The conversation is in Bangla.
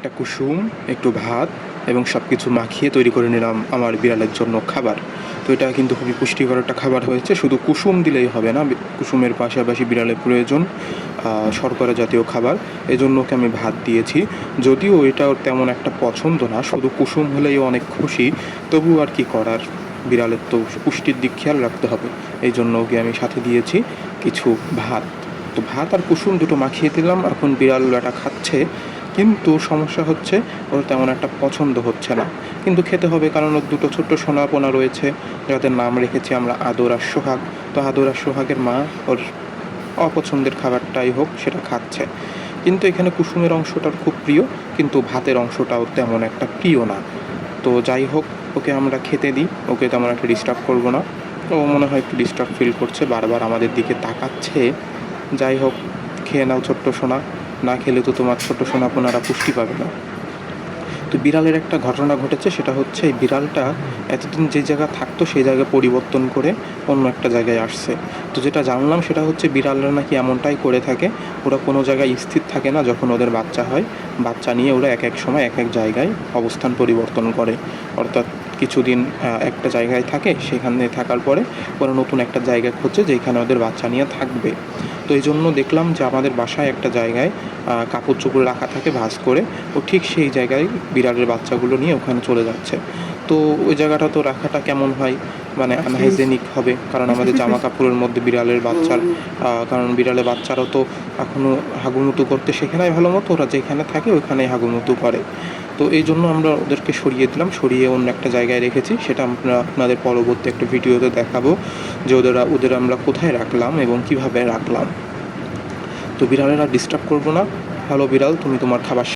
একটা কুসুম, একটু ভাত এবং সব কিছু মাখিয়ে তৈরি করে নিলাম আমার বিড়ালের জন্য খাবার। তো এটা কিন্তু খুবই পুষ্টিকর একটা খাবার হয়েছে। শুধু কুসুম দিলেই হবে না, কুসুমের পাশাপাশি বিড়ালের প্রয়োজন শর্করা জাতীয় খাবার। এজন্য ওকে আমি ভাত দিয়েছি। যদিও এটা ওর তেমন একটা পছন্দ না, শুধু কুসুম হলেই অনেক খুশি। তবু আর কি করার, বিড়ালের তো পুষ্টির দিক খেয়াল রাখতে হবে। এই জন্য ওকে আমি সাথে দিয়েছি কিছু ভাত। তো ভাত আর কুসুম দুটো মাখিয়ে দিলাম। এখন বিড়াল এটা খাচ্ছে, কিন্তু সমস্যা হচ্ছে ওর তেমন একটা পছন্দ হচ্ছে না। কিন্তু খেতে হবে, কারণ ওর দুটো ছোট্ট সোনাপোনা রয়েছে, যাদের নাম রেখেছি আমরা আদর আর সোহাগ। তো আদর আর সোহাগের মা ওর অপছন্দের খাবারটাই হোক সেটা খাচ্ছে। কিন্তু এখানে কুসুমের অংশটার খুব প্রিয়, কিন্তু ভাতের অংশটাও তেমন একটা প্রিয় না। তো যাই হোক, ওকে আমরা খেতে দিই, ওকে তেমন একটা ডিস্টার্ব করবো না। ও মনে হয় একটু ডিস্টার্ব ফিল করছে, বারবার আমাদের দিকে তাকাচ্ছে। যাই হোক, খেয়ে নাও ছোট্ট সোনা, না খেলে তো তোমার ছোট সোনাপোনারা পুষ্টি পাবে না। তো বিড়ালের একটা ঘটনা ঘটেছে, সেটা হচ্ছে এই বিড়ালটা এতদিন যে জায়গা থাকতো সেই জায়গা পরিবর্তন করে অন্য একটা জায়গায় আসছে। তো যেটা জানলাম সেটা হচ্ছে বিড়ালরা নাকি এমনটাই করে থাকে, ওরা কোনো জায়গায় স্থির থাকে না। যখন ওদের বাচ্চা হয়, বাচ্চা নিয়ে ওরা এক এক সময় এক এক জায়গায় অবস্থান পরিবর্তন করে। অর্থাৎ কিছুদিন একটা জায়গায় থাকে, সেখানে থাকার পরে ওরা নতুন একটা জায়গা খুঁজছে যেখানে ওদের বাচ্চা নিয়ে থাকবে। তো এই জন্য দেখলাম যে আমাদের বাসায় একটা জায়গায় কাপড় চোপড় রাখা থাকে ভাঁজ করে, ও ঠিক সেই জায়গায় বিড়ালের বাচ্চাগুলো নিয়ে ওখানে চলে যাচ্ছে। তো ওই জায়গাটা তো রাখাটা কেমন হয়, মানে আনহাইজেনিক হবে, কারণ আমাদের জামা কাপড়ের মধ্যে বিড়ালের বাচ্চার কারণ বিড়ালের বাচ্চারাও তো এখনও হাগুমুতু করতে শেখে নাই ভালো মতো, ওরা যেখানে থাকে ওইখানেই হাগুমুতু করে। তো এই জন্য আমরা ওদেরকে সরিয়ে দিলাম, সরিয়ে অন্য একটা জায়গায় রেখেছি। সেটা আমরা আপনাদের পরবর্তী একটা ভিডিওতে দেখাবো যে ওদের আমরা কোথায় রাখলাম এবং কিভাবে রাখলাম। তো বিড়ালের আর ডিস্টার্ব করবো না। হ্যালো বিড়াল, তুমি তোমার খাবার